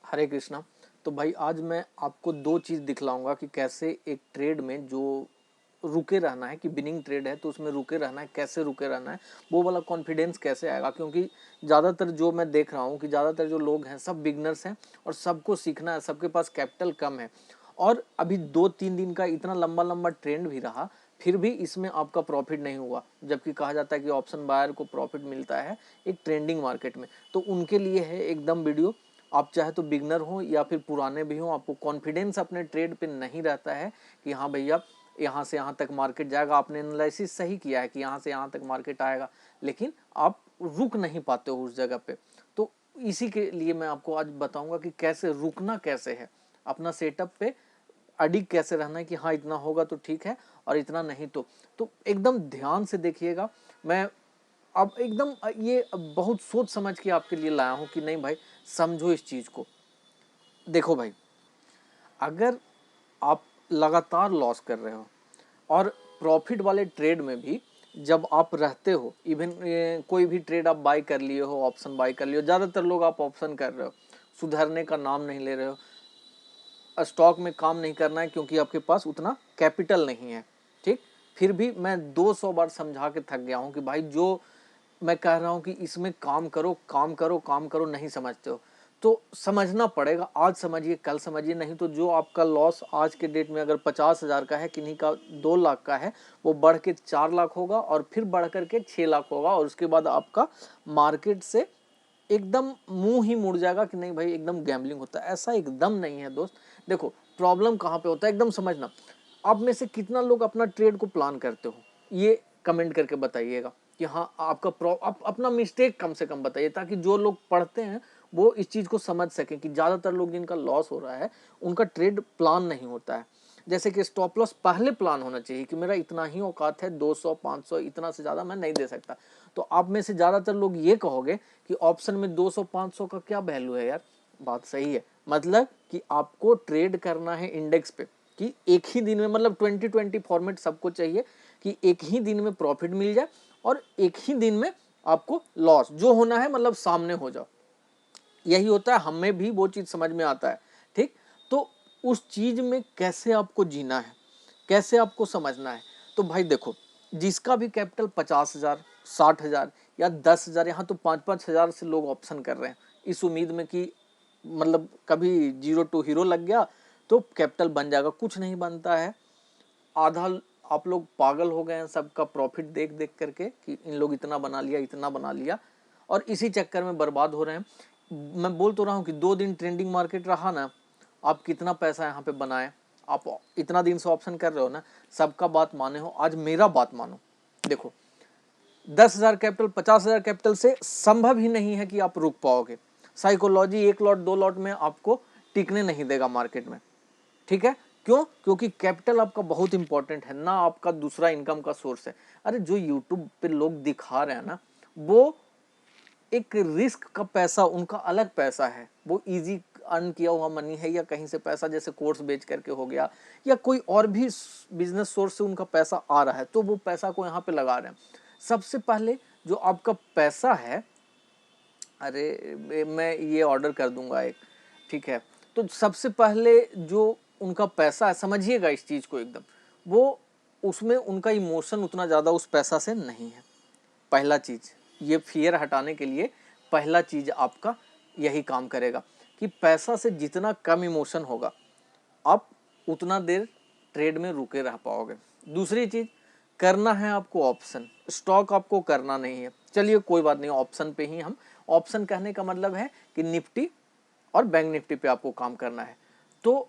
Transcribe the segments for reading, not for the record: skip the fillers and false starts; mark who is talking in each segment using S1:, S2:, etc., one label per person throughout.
S1: हरे कृष्णा। तो भाई आज मैं आपको दो चीज़ दिखलाऊंगा कि कैसे एक ट्रेड में जो रुके रहना है, कि बिनिंग ट्रेड है तो उसमें रुके रहना है, कैसे रुके रहना है, वो वाला कॉन्फिडेंस कैसे आएगा। क्योंकि ज़्यादातर जो मैं देख रहा हूँ कि ज़्यादातर जो लोग हैं सब बिगनर्स हैं और सबको सीखना है, सबके पास कैपिटल कम है। और अभी 2-3 दिन का इतना लंबा लंबा ट्रेंड भी रहा, फिर भी इसमें आपका प्रॉफिट नहीं हुआ, जबकि कहा जाता है कि ऑप्शन बायर को प्रॉफिट मिलता है एक ट्रेंडिंग मार्केट में। तो उनके लिए है एकदम वीडियो। आप चाहे तो बिगनर हो या फिर पुराने भी हो, आपको कॉन्फिडेंस अपने ट्रेड पे नहीं रहता है कि हाँ भैया यहाँ से यहाँ तक मार्केट जाएगा, आपने एनालिसिस सही किया है कि यहाँ से यहाँ तक मार्केट आएगा, लेकिन आप रुक नहीं पाते हो उस जगह पे। तो इसी के लिए मैं आपको आज बताऊंगा कि कैसे रुकना कैसे है, अपना सेटअप पे अडिग कैसे रहना है कि हाँ इतना होगा तो ठीक है और इतना नहीं तो एकदम ध्यान से देखिएगा। मैं अब एकदम ये बहुत सोच समझ के आपके लिए लाया हूँ कि नहीं भाई, समझो इस चीज़ को। देखो भाई, अगर आप लगातार लॉस कर रहे हो और प्रॉफिट वाले ट्रेड में भी जब आप रहते हो, इवन कोई भी ट्रेड आप बाय कर लिए हो, ऑप्शन बाय कर लिए हो, ज़्यादातर लोग आप ऑप्शन कर रहे हो, सुधरने का नाम नहीं ले रहे हो, स्टॉक में काम नहीं करना है क्योंकि आपके पास उतना कैपिटल नहीं है। ठीक, फिर भी मैं 200 बार समझा के थक गया हूँ कि भाई जो मैं कह रहा हूँ कि इसमें काम करो काम करो काम करो, नहीं समझते हो तो समझना पड़ेगा। आज समझिए कल समझिए, नहीं तो जो आपका लॉस आज के डेट में अगर 50,000 का है, किन्हीं का 2 लाख का है, वो बढ़ के 4 लाख होगा और फिर बढ़ करके 6 लाख होगा। और उसके बाद आपका मार्केट से एकदम मुंह ही मुड़ जाएगा कि नहीं भाई एकदम गैम्बलिंग होता है। ऐसा एकदम नहीं है दोस्त। देखो प्रॉब्लम कहाँ पे होता है एकदम समझना। आप में से कितना लोग अपना ट्रेड को प्लान करते हो, ये कमेंट करके बताइएगा कि हाँ आपका आप अपना मिस्टेक कम से कम बताइए, ताकि जो लोग पढ़ते हैं वो इस चीज़ को समझ सकें कि ज़्यादातर लोग जिनका लॉस हो रहा है उनका ट्रेड प्लान नहीं होता है। जैसे कि स्टॉप लॉस पहले प्लान होना चाहिए कि मेरा इतना ही औकात है, 200 500 इतना से ज़्यादा मैं नहीं दे सकता। तो आप में से ज़्यादातर लोग ये कहोगे कि ऑप्शन में 200 500 का क्या वैल्यू है यार। बात सही है, मतलब कि आपको ट्रेड करना है इंडेक्स पे कि एक ही दिन में, मतलब 20-20 फॉर्मेट सबको चाहिए कि एक ही दिन में प्रॉफिट मिल जाए और एक ही दिन में आपको लॉस जो होना है मतलब सामने हो जाओ। यही होता है, हमें भी वो चीज़ समझ में आता है। ठीक, तो उस चीज़ में कैसे आपको जीना है, कैसे आपको समझना है। तो भाई देखो, जिसका भी कैपिटल 50,000 60,000 या 10,000, यहाँ तो 5-5 हज़ार से लोग ऑप्शन कर रहे हैं इस उम्मीद में कि मतलब कभी 0 टू हीरो लग गया तो कैपिटल बन जाएगा। कुछ नहीं बनता है। आधा आप लोग पागल हो गए हैं सबका प्रॉफिट देख देख करके कि इन लोग इतना बना लिया इतना बना लिया, और इसी चक्कर में बर्बाद हो रहे हैं। मैं बोल तो रहा हूँ कि 2 दिन ट्रेंडिंग मार्केट रहा ना, आप कितना पैसा यहाँ पे बनाए। आप इतना दिन से ऑप्शन कर रहे हो ना, सबका बात माने हो, आज मेरा बात मानो। देखो 10,000 कैपिटल 50,000 कैपिटल से संभव ही नहीं है कि आप रुक पाओगे। साइकोलॉजी 1 लॉट 2 लॉट में आपको टिकने नहीं देगा मार्केट में। ठीक है, क्यों? क्योंकि कैपिटल आपका बहुत इंपॉर्टेंट है ना, आपका दूसरा इनकम का सोर्स है। अरे जो यूट्यूब पे लोग दिखा रहे हैं ना, वो एक रिस्क का पैसा, उनका अलग पैसा है, वो इजी अर्न किया हुआ मनी है, या कहीं से पैसा जैसे कोर्स बेच करके हो गया या कोई और भी बिजनेस सोर्स से उनका पैसा आ रहा है, तो वो पैसा को यहाँ पे लगा रहे हैं। सबसे पहले जो आपका पैसा है, अरे मैं ये ऑर्डर कर दूंगा एक, ठीक है, तो सबसे पहले जो उनका पैसा है, समझिएगा इस चीज़ को एकदम, वो उसमें उनका इमोशन उतना ज़्यादा उस पैसा से नहीं है। पहला चीज़, ये फियर हटाने के लिए पहला चीज़ आपका यही काम करेगा कि पैसा से जितना कम इमोशन होगा आप उतना देर ट्रेड में रुके रह पाओगे। दूसरी चीज़, करना है आपको ऑप्शन, स्टॉक आपको करना नहीं है। चलिए कोई बात नहीं, ऑप्शन पे ही हम, ऑप्शन कहने का मतलब है कि निफ्टी और बैंक निफ्टी पे आपको काम करना है। तो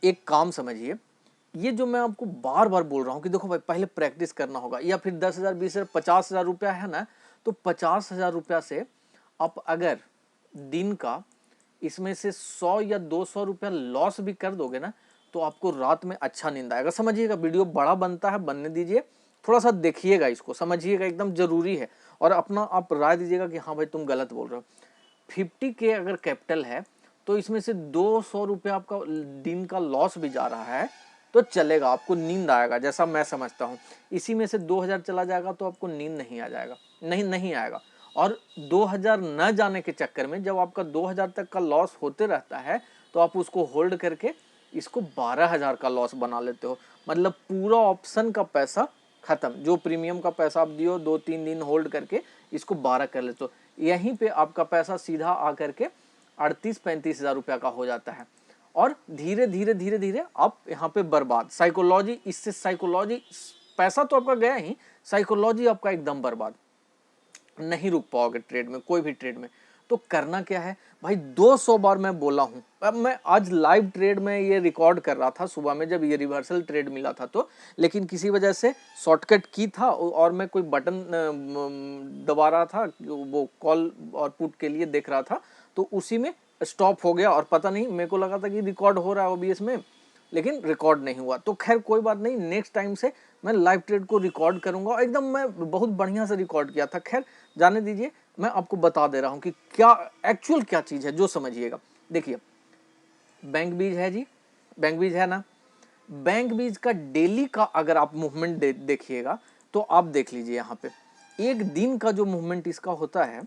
S1: एक काम समझिए, ये जो मैं आपको बार बार बोल रहा हूँ कि देखो भाई पहले प्रैक्टिस करना होगा, या फिर 10,000 20,000 50,000 रुपया है ना, तो 50,000 रुपया से आप अगर दिन का इसमें से 100 या 200 रुपया लॉस भी कर दोगे ना, तो आपको रात में अच्छा नींद आएगा। समझिएगा, वीडियो बड़ा बनता है, बनने दीजिए, थोड़ा सा देखिएगा, इसको समझिएगा, एकदम जरूरी है। और अपना आप राय दीजिएगा कि हाँ भाई तुम गलत बोल रहे हो। 50 के अगर कैपिटल है तो इसमें से 200 रुपया आपका दिन का लॉस भी जा रहा है तो चलेगा, आपको नींद आएगा, जैसा मैं समझता हूँ। इसी में से 2,000 चला जाएगा तो आपको नींद नहीं आ जाएगा, नहीं आएगा। और 2000 न जाने के चक्कर में जब आपका 2000 तक का लॉस होते रहता है तो आप उसको होल्ड करके इसको 12000 का लॉस बना लेते हो। मतलब पूरा ऑप्शन का पैसा खत्म, जो प्रीमियम का पैसा आप दियो 2-3 दिन होल्ड करके इसको 12 कर लेते हो। यहीं पे आपका पैसा सीधा आकर के 38-35 हजार रुपया का हो जाता है और धीरे धीरे धीरे धीरे आप यहाँ पे बर्बाद। साइकोलॉजी, इससे साइकोलॉजी, पैसा तो आपका गया ही, साइकोलॉजी आपका एकदम बर्बाद, नहीं रुक पाओगे ट्रेड में, कोई भी ट्रेड में। तो करना क्या है भाई, 200 बार मैं बोला हूं। अब मैं आज लाइव ट्रेड में ये रिकॉर्ड कर रहा था सुबह में जब ये रिवर्सल ट्रेड मिला था तो, लेकिन किसी वजह से शॉर्टकट की था और मैं कोई बटन दबा रहा था, वो कॉल और पुट के लिए देख रहा था, तो उसी में स्टॉप हो गया और पता नहीं, मेरे को लगा था कि रिकॉर्ड हो रहा है ओबीएस में, लेकिन रिकॉर्ड नहीं हुआ। तो खैर कोई बात नहीं, नेक्स्ट टाइम से मैं लाइव ट्रेड को रिकॉर्ड करूंगा। एकदम मैं बहुत बढ़िया से रिकॉर्ड किया था। खैर जाने दीजिए, मैं आपको बता दे रहा हूं कि क्या एक्चुअल क्या चीज है जो समझिएगा। देखिए बैंक बीज है जी, बैंक बीज है ना, बैंक बीज का डेली का अगर आप मूवमेंट देखिएगा तो आप देख लीजिए यहाँ पे एक दिन का जो मूवमेंट इसका होता है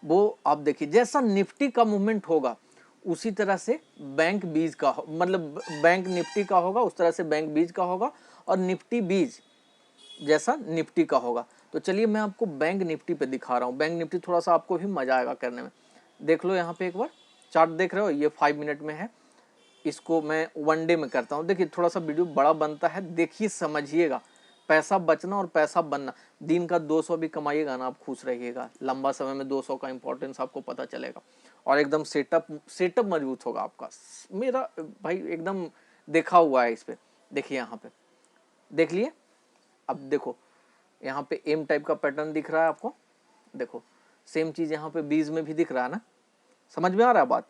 S1: वो आप देखिए, जैसा निफ्टी का मूवमेंट होगा उसी तरह से बैंक बीज का, मतलब बैंक निफ्टी का होगा उस तरह से बैंक बीज का होगा, और निफ्टी बीज जैसा निफ्टी का होगा। तो चलिए मैं आपको बैंक निफ्टी पे दिखा रहा हूँ। बैंक निफ्टी थोड़ा सा आपको भी मजा आएगा करने में। देख लो यहाँ पे एक बार चार्ट देख रहे हो, ये 5 मिनट में है, इसको मैं 1 डे में करता हूँ। देखिए थोड़ा सा वीडियो बड़ा बनता है, देखिए समझिएगा। पैसा बचना और पैसा बनना, दिन का 200 भी कमाइएगा ना, आप खुश रहिएगा। लंबा समय में 200 का इंपॉर्टेंस आपको पता चलेगा और एकदम सेटअप मजबूत होगा आपका। मेरा भाई एकदम देखा हुआ है इस पे। देखिए यहाँ पे देख लिए, अब देखो यहाँ पे एम टाइप का पैटर्न दिख रहा है आपको, देखो सेम चीज यहाँ पे बीज में भी दिख रहा है ना, समझ में आ रहा है बात।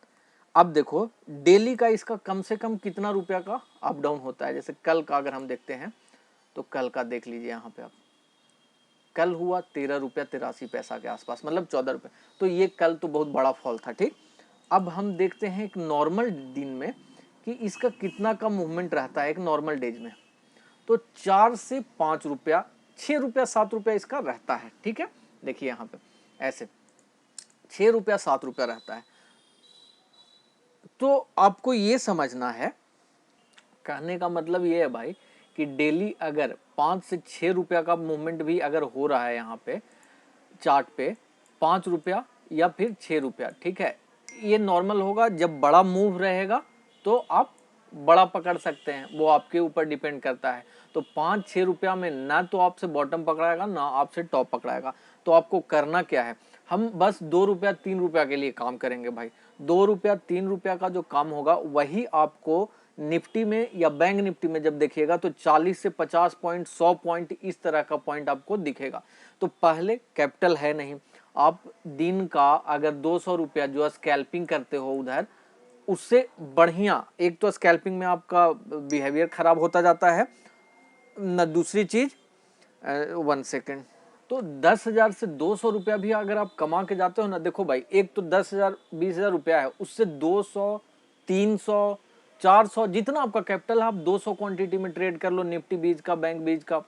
S1: अब देखो डेली का इसका कम से कम कितना रुपया का अप डाउन होता है। जैसे कल का अगर हम देखते हैं तो कल का देख लीजिए यहाँ पे आप, कल हुआ 13 रुपया 83 पैसा के आसपास, मतलब 14 रुपये। तो ये कल तो बहुत बड़ा फॉल था, ठीक। अब हम देखते हैं एक नॉर्मल दिन में कि इसका कितना का मूवमेंट रहता है एक नॉर्मल डेज में। तो 4 से 5 रुपया, 6 रुपया 7 रुपया इसका रहता है, ठीक है। देखिए यहाँ पे ऐसे 6 रुपया 7 रुपया रहता है। तो आपको ये समझना है, कहने का मतलब ये है भाई कि डेली अगर 5 से 6 रुपया का मूवमेंट भी अगर हो रहा है यहाँ पे चार्ट पे, 5 रुपया या फिर 6 रुपया, ठीक है, ये नॉर्मल होगा। जब बड़ा मूव रहेगा तो आप बड़ा पकड़ सकते हैं, वो आपके ऊपर डिपेंड करता है। तो 5-6 रुपया में ना तो आपसे बॉटम पकड़ाएगा ना आपसे टॉप पकड़ाएगा। तो आपको करना क्या है, हम बस 2 रुपया 3 रुपया के लिए काम करेंगे भाई। 2 रुपया 3 रुपया का जो काम होगा वही आपको निफ्टी में या बैंक निफ्टी में जब देखिएगा तो 40 से 50 पॉइंट 100 पॉइंट इस तरह का पॉइंट आपको दिखेगा। तो पहले कैपिटल है नहीं, आप दिन का अगर 200 रुपया जो स्कैल्पिंग करते हो उधर, उससे बढ़िया, एक तो स्कैल्पिंग में आपका बिहेवियर खराब होता जाता है न, दूसरी चीज 1 सेकेंड, तो 10,000 से 200 रुपया भी अगर आप कमा के जाते हो ना, देखो भाई एक तो 10,000 20,000 रुपया है, उससे 200 300 400 जितना आपका कैपिटल है आप 200 क्वांटिटी में ट्रेड कर लो, निफ्टी बीज का बैंक बीज का,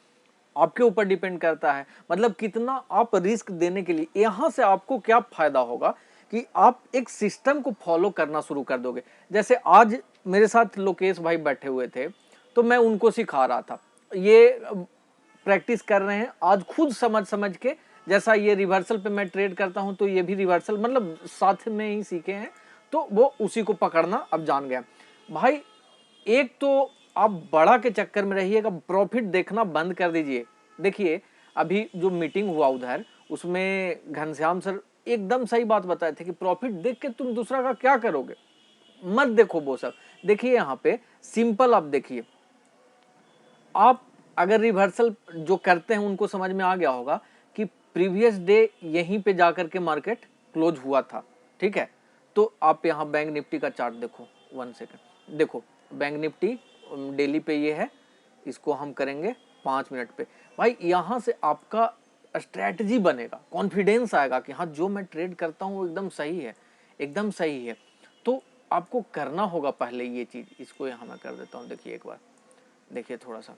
S1: आपके ऊपर डिपेंड करता है। मतलब कितना आप रिस्क देने के लिए, यहां से आपको क्या फायदा होगा कि आप एक सिस्टम को फॉलो करना शुरू कर दोगे। जैसे आज मेरे साथ लोकेश भाई बैठे हुए थे तो मैं उनको सिखा रहा था, ये प्रैक्टिस कर रहे हैं आज खुद समझ समझ के। जैसा ये रिवर्सल पे मैं ट्रेड करता हूं तो ये भी रिवर्सल मतलब साथ में ही सीखे हैं, तो वो उसी को पकड़ना अब जान गया भाई। एक तो आप बड़ा के चक्कर में रहिएगा, प्रॉफिट देखना बंद कर दीजिए। देखिए अभी जो मीटिंग हुआ उधर, उसमें घनश्याम सर एकदम सही बात बताए थे कि प्रॉफिट देख के तुम दूसरा का क्या करोगे, मत देखो वो सब। देखिए यहाँ पे सिंपल आप देखिए, आप अगर रिवर्सल जो करते हैं उनको समझ में आ गया होगा कि प्रीवियस डे यहीं पे जाकर के मार्केट क्लोज हुआ था, ठीक है। तो आप यहाँ बैंक निफ्टी का चार्ट देखो, 1 सेकंड देखो, बैंक निफ्टी डेली पे ये है, इसको हम करेंगे 5 मिनट पे। भाई यहाँ से आपका स्ट्रेटजी बनेगा, कॉन्फिडेंस आएगा कि हाँ जो मैं ट्रेड करता हूँ वो एकदम सही है, एकदम सही है। तो आपको करना होगा पहले ये चीज, इसको यहाँ मैं कर देता हूँ। देखिए एक बार देखिए थोड़ा सा,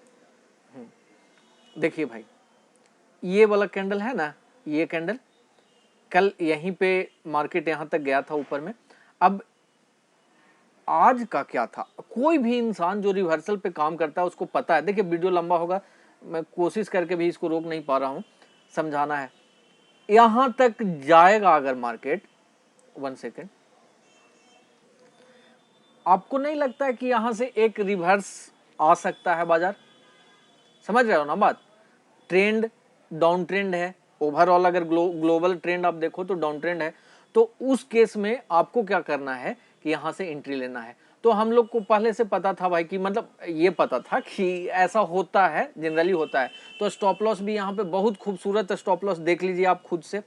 S1: देखिए भाई ये वाला कैंडल है ना, ये कैंडल कल यहीं पे मार्केट यहाँ तक गया था ऊपर में। अब आज का क्या था, कोई भी इंसान जो रिवर्सल पे काम करता है उसको पता है। देखिए वीडियो लंबा होगा, मैं कोशिश करके भी इसको रोक नहीं पा रहा हूँ, समझाना है। यहां तक जाएगा अगर मार्केट, 1 सेकेंड, आपको नहीं लगता है कि यहां से एक रिवर्स आ सकता है बाजार? समझ रहे हो ना बात? ट्रेंड डाउन ट्रेंड है ओवरऑल, अगर ग्लोबल ट्रेंड आप देखो तो डाउन ट्रेंड है। तो उस केस में आपको क्या करना है कि यहां से एंट्री लेना है। तो हम लोग को पहले से पता था भाई कि मतलब ये पता था कि ऐसा होता है, जनरली होता है। तो स्टॉप लॉस भी यहाँ पे बहुत खूबसूरत स्टॉप लॉस देख लीजिए आप खुद से।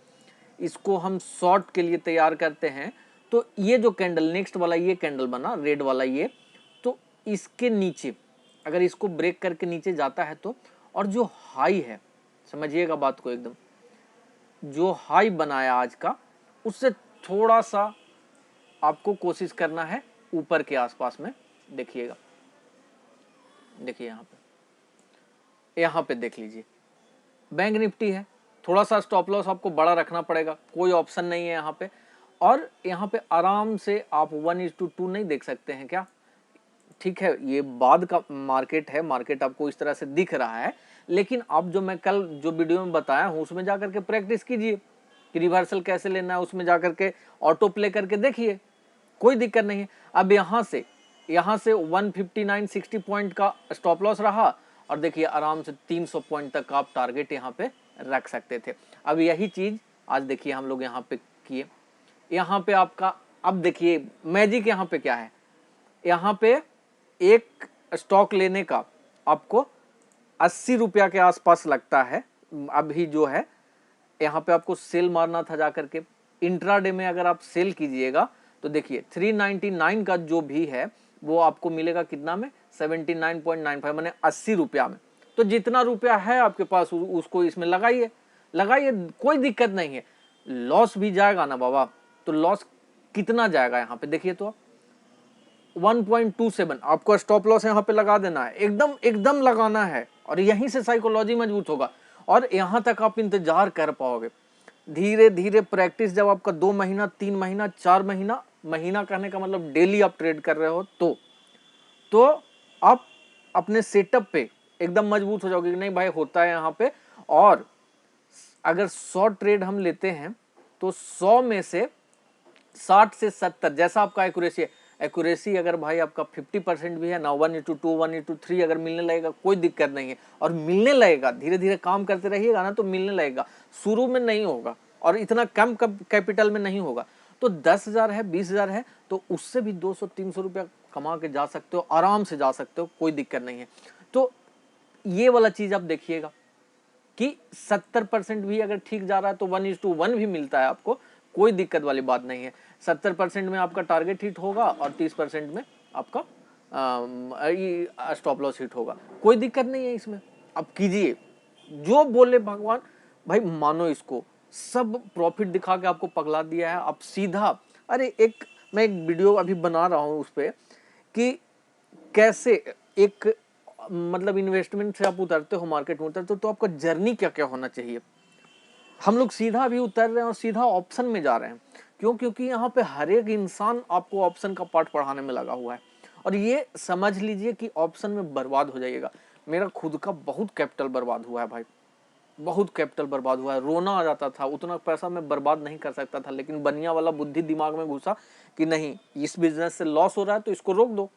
S1: इसको हम शॉर्ट के लिए तैयार करते हैं। तो ये जो कैंडल नेक्स्ट वाला ये कैंडल बना रेड वाला ये, तो इसके नीचे अगर इसको ब्रेक करके नीचे जाता है तो, और जो हाई है, समझिएगा बात को एकदम, जो हाई बनाया आज का उससे थोड़ा सा आपको कोशिश करना है ऊपर के आसपास में। देखिएगा, देखिए यहाँ पे देख लीजिए बैंक निफ्टी है, थोड़ा सा स्टॉप लॉस आपको बड़ा रखना पड़ेगा, कोई ऑप्शन नहीं है यहाँ पे। और यहाँ पे आराम से आप 1:2 नहीं देख सकते हैं क्या? ठीक है, ये बाद का मार्केट है, मार्केट आपको इस तरह से दिख रहा है, लेकिन अब जो मैं कल जो वीडियो में बताया हूँ उसमें जाकर के प्रैक्टिस कीजिए कि रिवर्सल कैसे लेना है, उसमें जाकर के ऑटो प्ले करके देखिए, कोई दिक्कत नहीं है। अब यहाँ से 159-60 पॉइंट का स्टॉप लॉस रहा, और देखिए आराम से 300 पॉइंट तक आप टारगेट यहाँ पे रख सकते थे। अब यही चीज आज देखिए हम लोग यहाँ पे किए। यहाँ पे आपका, अब देखिए मैजिक यहाँ पे क्या है, यहाँ पे एक स्टॉक लेने का आपको 80 रुपया के आसपास लगता है। अभी जो है यहाँ पे आपको सेल मारना था जाकर के, इंट्राडे में अगर आप सेल कीजिएगा तो देखिए 399 का जो भी है वो आपको मिलेगा कितना में, 79.95, माने 80 रुपया में। तो जितना रुपया है आपके पास उसको इसमें लगाइए, लगाइए, कोई दिक्कत नहीं है। लॉस भी जाएगा ना बाबा, तो लॉस कितना जाएगा यहाँ पे देखिए तो 1.27 आपको स्टॉप लॉस यहाँ पे लगा देना है, एकदम एकदम लगाना है, और यहीं से साइकोलॉजी मजबूत होगा और यहाँ तक आप इंतजार कर पाओगे। धीरे धीरे प्रैक्टिस जब आपका 2 महीना 3 महीना 4 महीना, महीना कहने का मतलब डेली आप ट्रेड कर रहे हो, तो आप अपने सेटअप पे एकदम मजबूत हो जाओगे कि नहीं भाई होता है यहाँ पे। और अगर 100 ट्रेड हम लेते हैं तो 100 में से 60 से 70 जैसा आपका एक्यूरेसी है, एक्यूरेसी अगर भाई आपका 50% भी है ना, 1:2 1:3 अगर मिलने लगेगा कोई दिक्कत नहीं है। और मिलने लगेगा, धीरे धीरे काम करते रहिएगा ना तो मिलने लगेगा, शुरू में नहीं होगा और इतना कम कैपिटल में नहीं होगा। तो 10,000 है 20,000 है तो उससे भी 200-300 रुपया कमा के जा सकते हो, आराम से जा सकते हो, कोई दिक्कत नहीं है। तो ये वाला चीज आप देखिएगा कि 70% भी अगर ठीक जा रहा है तो 1:1 भी मिलता है आपको, कोई दिक्कत वाली बात नहीं है। 70% में आपका टारगेट हिट होगा और 30% में आपका स्टॉप लॉस हिट होगा, कोई दिक्कत नहीं है इसमें। अब कीजिए जो बोले भगवान, भाई मानो इसको, सब प्रॉफिट दिखा के आपको पगला दिया है। आप सीधा, अरे मैं एक वीडियो अभी बना रहा हूँ उस पर कि कैसे एक मतलब इन्वेस्टमेंट से आप उतरते हो, मार्केट में उतरते हो तो आपका जर्नी क्या क्या होना चाहिए। हम लोग सीधा भी उतर रहे हैं और सीधा ऑप्शन में जा रहे हैं, क्यों? क्योंकि यहाँ पे हर एक इंसान आपको ऑप्शन का पार्ट पढ़ाने में लगा हुआ है। और ये समझ लीजिए कि ऑप्शन में बर्बाद हो जाइएगा। मेरा खुद का बहुत कैपिटल बर्बाद हुआ है भाई, बहुत कैपिटल बर्बाद हुआ है, रोना आ जाता था। उतना पैसा मैं बर्बाद नहीं कर सकता था, लेकिन बनिया वाला बुद्धि दिमाग में घुसा कि नहीं, इस बिजनेस से लॉस हो रहा है तो इसको रोक दो।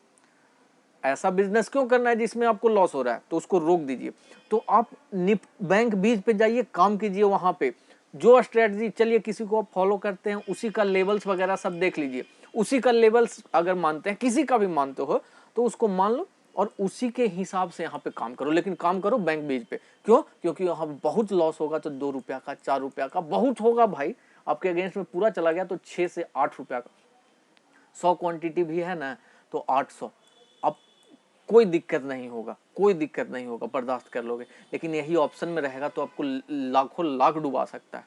S1: ऐसा बिजनेस क्यों करना है जिसमें आपको लॉस हो रहा है, तो उसको रोक दीजिए। तो आप बैंक बीज पे जाइए, काम कीजिए, वहां पे जो स्ट्रेटजी चलिए किसी को आप फॉलो करते हैं उसी का लेवल्स वगैरह सब देख लीजिए, उसी का लेवल्स अगर मानते हैं, किसी का भी मानते हो तो उसको मान लो और उसी के हिसाब से यहाँ पे काम करो। लेकिन काम करो बैंक बीज पे, क्यों? क्योंकि यहाँ बहुत लॉस होगा तो 2 रुपया का 4 रुपया का बहुत होगा भाई, आपके अगेंस्ट में पूरा चला गया तो 6 से 8 रुपया का, 100 क्वांटिटी भी है ना तो 800, अब कोई दिक्कत नहीं होगा, कोई दिक्कत नहीं होगा, बर्दाश्त कर लोगे। लेकिन यही ऑप्शन में रहेगा तो आपको लाखों लाख डुबा सकता है।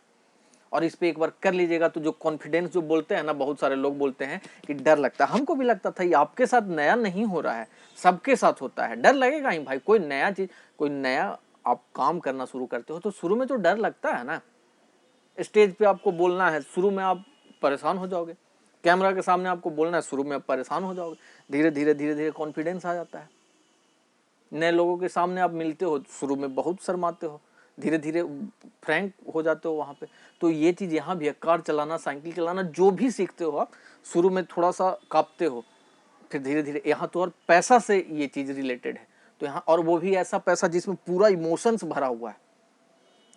S1: और इस पे एक बार कर लीजिएगा तो जो कॉन्फिडेंस जो बोलते हैं ना, बहुत सारे लोग बोलते हैं कि डर लगता है, हमको भी लगता था, ये आपके साथ नया नहीं हो रहा है, सबके साथ होता है, डर लगेगा ही भाई। कोई नया चीज, कोई नया आप काम करना शुरू करते हो तो शुरू में तो डर लगता है ना, स्टेज पे आपको बोलना है, शुरू में आप परेशान हो जाओगे, कैमरा के सामने आपको बोलना है, शुरू में आप परेशान हो जाओगे, धीरे धीरे धीरे धीरे कॉन्फिडेंस आ जाता है। नए लोगों के सामने आप मिलते हो, शुरू में बहुत शर्माते हो, धीरे धीरे फ्रैंक हो जाते हो वहाँ पे। तो ये चीज़ यहाँ भी है, कार चलाना, साइकिल चलाना, जो भी सीखते हो आप, शुरू में थोड़ा सा कांपते हो, फिर धीरे धीरे। यहाँ तो और पैसा से ये चीज़ रिलेटेड है, तो यहाँ और वो भी ऐसा पैसा जिसमें पूरा इमोशंस भरा हुआ है।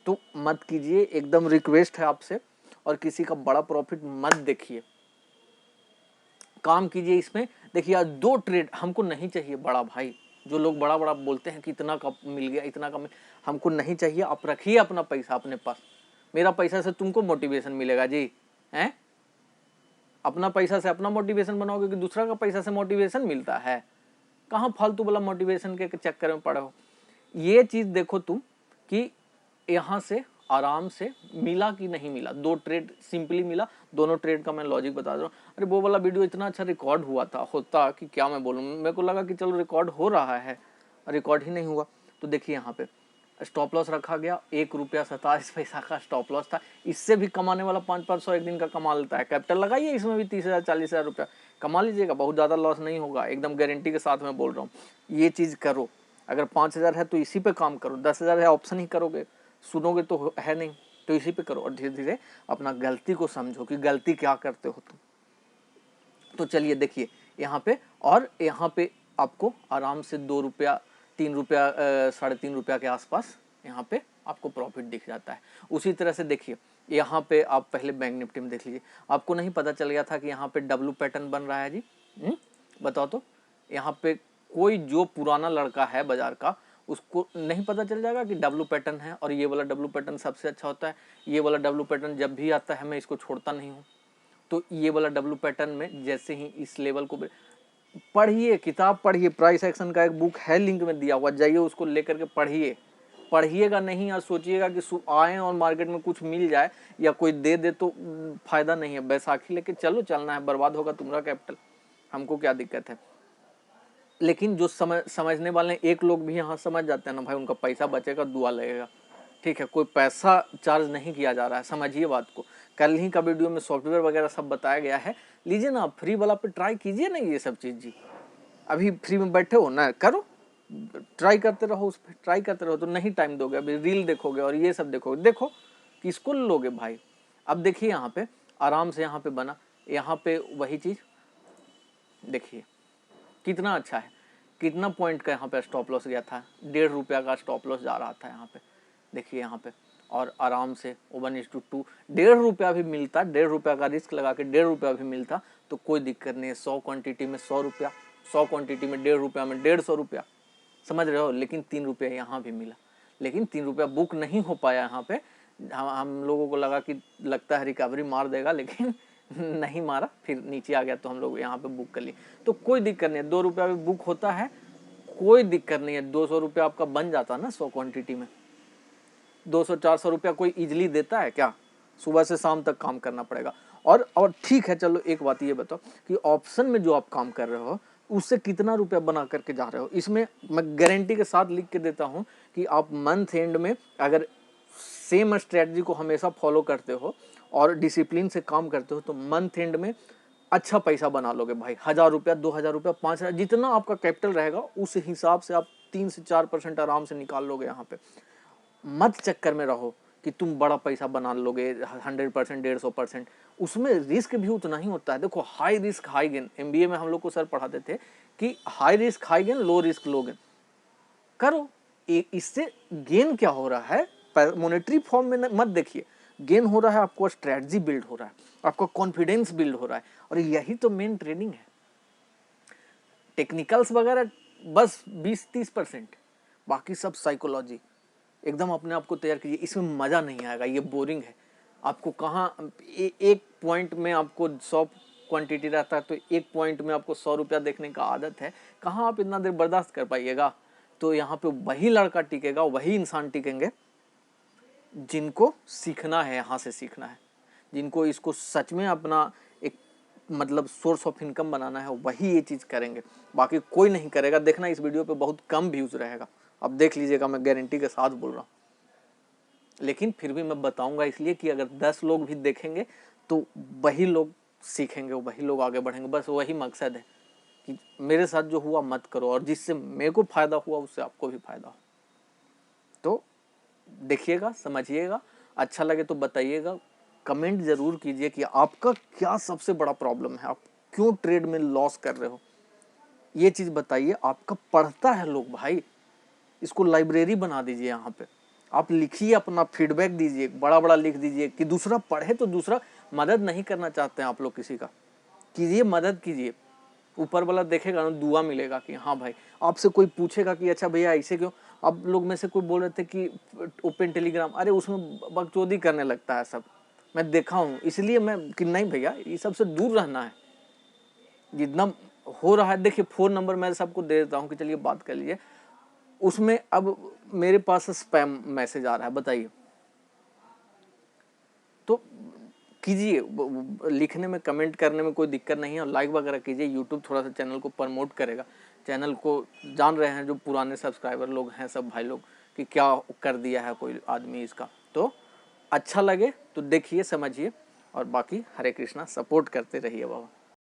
S1: तो मत कीजिए, एकदम रिक्वेस्ट है आपसे, और किसी का बड़ा प्रॉफिट मत देखिए, काम कीजिए इसमें। देखिए आज 2 ट्रेड हमको नहीं चाहिए बड़ा भाई, जो लोग बड़ा बड़ा बोलते हैं कि इतना का मिल गया, इतना का हमको नहीं चाहिए। आप रखिए अपना पैसा अपने पास, मेरा पैसा से तुमको मोटिवेशन मिलेगा जी, हैं? अपना पैसा से अपना मोटिवेशन बनाओगे कि दूसरा का पैसा से मोटिवेशन मिलता है? कहाँ फालतू वाला मोटिवेशन के चक्कर में पड़े हो। ये चीज देखो तुम कि यहाँ से आराम से मिला कि नहीं मिला, 2 ट्रेड सिंपली मिला। दोनों ट्रेड का मैं लॉजिक बता रहा हूँ। अरे वो वाला वीडियो इतना अच्छा रिकॉर्ड हुआ था, होता कि क्या मैं बोलूँ, मेरे को लगा कि चलो रिकॉर्ड हो रहा है, रिकॉर्ड ही नहीं हुआ। तो देखिए यहाँ पे स्टॉप लॉस रखा गया, 1 रुपया 27 पैसा का स्टॉप लॉस था। इससे भी कमाने वाला 500 एक दिन का कमा लेता है। कैपिटल लगाइए इसमें भी 30,000 40,000 रुपया कमा लीजिएगा, बहुत ज़्यादा लॉस नहीं होगा, एकदम गारंटी के साथ मैं बोल रहा हूँ। ये चीज़ करो, अगर 5,000 है तो इसी पे काम करो, 10,000 है ऑप्शन ही करोगे, सुनोगे तो है नहीं, तो इसी पे करो। और धीरे धीरे अपना गलती को समझो कि गलती क्या करते हो तुम। तो चलिए देखिए यहाँ पे, और यहाँ पे आपको आराम से 2 रुपया 3 रुपया 3.5 रुपया के आसपास यहाँ पे आपको प्रॉफिट दिख जाता है। उसी तरह से देखिए यहाँ पे आप पहले बैंक निफ्टी में देख लीजिए, आपको नहीं पता चल गया था कि यहाँ पे डब्लू पैटर्न बन रहा है जी? बताओ तो, यहाँ पे कोई जो पुराना लड़का है बाजार का, उसको नहीं पता चल जाएगा कि डब्लू पैटर्न है, और ये वाला डब्लू पैटर्न सबसे अच्छा होता है, ये वाला डब्लू पैटर्न जब भी आता है मैं इसको छोड़ता नहीं हूँ। तो ये वाला डब्लू पैटर्न में जैसे ही इस लेवल को पढ़िए, किताब पढ़िए, प्राइस एक्शन का एक बुक है लिंक में दिया हुआ, जाइए उसको लेकर के पढ़िए। पढ़िएगा नहीं और सोचिएगा कि आए और मार्केट में कुछ मिल जाए या कोई दे दे तो फायदा नहीं है। बैसाखी लेके चलो, चलना है, बर्बाद होगा तुम्हारा कैपिटल, हमको क्या दिक्कत है। लेकिन जो समझने वाले एक लोग भी यहाँ समझ जाते हैं ना भाई, उनका पैसा बचेगा, दुआ लगेगा, ठीक है। कोई पैसा चार्ज नहीं किया जा रहा है, समझिए बात को। कल ही का वीडियो में सॉफ्टवेयर वगैरह सब बताया गया है, लीजिए ना, फ्री वाला पे ट्राई कीजिए ना ये सब चीज़ जी। अभी फ्री में बैठे हो ना, करो, ट्राई करते रहो, उस पर ट्राई करते रहो। तो नहीं टाइम दोगे, अभी रील देखोगे और ये सब देखोगे, देखो किसको लोगे भाई। अब देखिए यहाँ पे आराम से यहाँ पे बना, यहाँ पे वही चीज़ देखिए कितना अच्छा है, कितना पॉइंट का यहाँ पे स्टॉप लॉस गया था, 1.5 रुपया का स्टॉप लॉस जा रहा था यहाँ पे, देखिए यहाँ पे। और आराम से 1:2, 1.5 रुपया भी मिलता, 1.5 रुपया का रिस्क लगा के 1.5 रुपया भी मिलता तो कोई दिक्कत नहीं है। 100 क्वांटिटी में 100 रुपया, 100 क्वांटिटी में 1.5 रुपया में 150 रुपया, समझ रहे हो। लेकिन 3 रुपया यहाँ भी मिला, लेकिन 3 रुपया बुक नहीं हो पाया यहाँ पे। हम लोगों को लगा कि लगता है रिकवरी मार देगा, लेकिन नहीं मारा, फिर नीचे आ गया तो हम लोग यहाँ पे बुक कर लिए। तो कोई दिक्कत नहीं है, 2 रुपया भी बुक होता है, कोई दिक्कत नहीं है। 200 रुपया आपका बन जाता ना 100 क्वांटिटी में। 200-400 रुपया कोई इजिली देता है क्या? सुबह से शाम तक काम करना पड़ेगा। और ठीक है, चलो एक बात ये बताओ कि ऑप्शन में जो आप काम कर रहे हो उससे कितना रुपया बना करके जा रहे हो। इसमें मैं गारंटी के साथ लिख के देता हूँ कि आप मंथ एंड में अगर सेम स्ट्रेटजी को हमेशा फॉलो करते हो और डिसिप्लिन से काम करते हो तो मंथ एंड में अच्छा पैसा बना लोगे भाई। 1,000 रुपया, 2,000 रुपया, 5,000, जितना आपका कैपिटल रहेगा उस हिसाब से आप 3 से 4% आराम से निकाल लोगे यहाँ पे। मत चक्कर में रहो कि तुम बड़ा पैसा बना लोगे 100%, 150%, उसमें रिस्क भी उतना ही होता है। देखो, high risk high gain, MBA में हम लोग को सर पढ़ाते थे कि high risk high gain, low risk low gain. करो, इससे गेन क्या हो रहा है, मॉनेटरी फॉर्म में मत देखिए, गेन हो रहा है आपको, स्ट्रेटजी बिल्ड हो रहा है, आपका कॉन्फिडेंस बिल्ड हो रहा है, और यही तो मेन ट्रेनिंग है। टेक्निकल्स वगैरह बस 20-30%, बाकी सब साइकोलॉजी। एकदम अपने आप को तैयार कीजिए, इसमें मज़ा नहीं आएगा, ये बोरिंग है। आपको कहाँ एक पॉइंट में आपको 100 क्वांटिटी रहता है तो एक पॉइंट में आपको 100 रुपया देखने का आदत है, कहाँ आप इतना देर बर्दाश्त कर पाइएगा। तो यहाँ पे वही लड़का टिकेगा, वही इंसान टिकेंगे जिनको सीखना है, यहाँ से सीखना है, जिनको इसको सच में अपना एक मतलब सोर्स ऑफ इनकम बनाना है, वही ये चीज़ करेंगे, बाकी कोई नहीं करेगा। देखना इस वीडियो पे बहुत कम व्यूज़ रहेगा, अब देख लीजिएगा, मैं गारंटी के साथ बोल रहा हूँ। लेकिन फिर भी मैं बताऊंगा इसलिए कि अगर 10 लोग भी देखेंगे तो वही लोग सीखेंगे, वही लोग आगे बढ़ेंगे। बस वही मकसद है कि मेरे साथ जो हुआ मत करो, और जिससे मेरे को फायदा हुआ उससे आपको भी फायदा हो। तो देखिएगा, समझिएगा, अच्छा लगे तो बताइएगा, कमेंट जरूर कीजिए कि आपका क्या सबसे बड़ा प्रॉब्लम है, आप क्यों ट्रेड में लॉस कर रहे हो, ये चीज बताइए। आपका पढ़ता है लोग भाई, इसको लाइब्रेरी बना दीजिए। यहाँ पे आप लिखिए, अपना फीडबैक दीजिए, बड़ा बड़ा लिख दीजिए कि दूसरा पढ़े। तो दूसरा मदद नहीं करना चाहते हैं आप लोग किसी का, कीजिए, मदद कीजिए। ऊपर वाला देखेगा ना, दुआ मिलेगा कि हाँ भाई। आपसे कोई पूछेगा कि अच्छा भैया ऐसे क्यों, आप लोग में से कोई बोल रहे थे कि ओपन टेलीग्राम, अरे उसमें बकचोदी करने लगता है सब, मैं देखा हूँ। इसलिए मैं कि नहीं भैया, ये सबसे दूर रहना है जितना हो रहा है। देखिए फ़ोन नंबर मैं सबको दे देता हूँ कि चलिए बात कर लीजिए। उसमें अब मेरे पास स्पैम मैसेज आ रहा है, बताइए। तो कीजिए, लिखने में, कमेंट करने में कोई दिक्कत नहीं है, और लाइक वगैरह कीजिए। यूट्यूब थोड़ा सा चैनल को प्रमोट करेगा। चैनल को जान रहे हैं जो पुराने सब्सक्राइबर लोग हैं सब भाई लोग कि क्या कर दिया है कोई आदमी इसका। तो अच्छा लगे तो देखिए, समझिए, और बाकी हरे कृष्णा, सपोर्ट करते रहिए बाबा।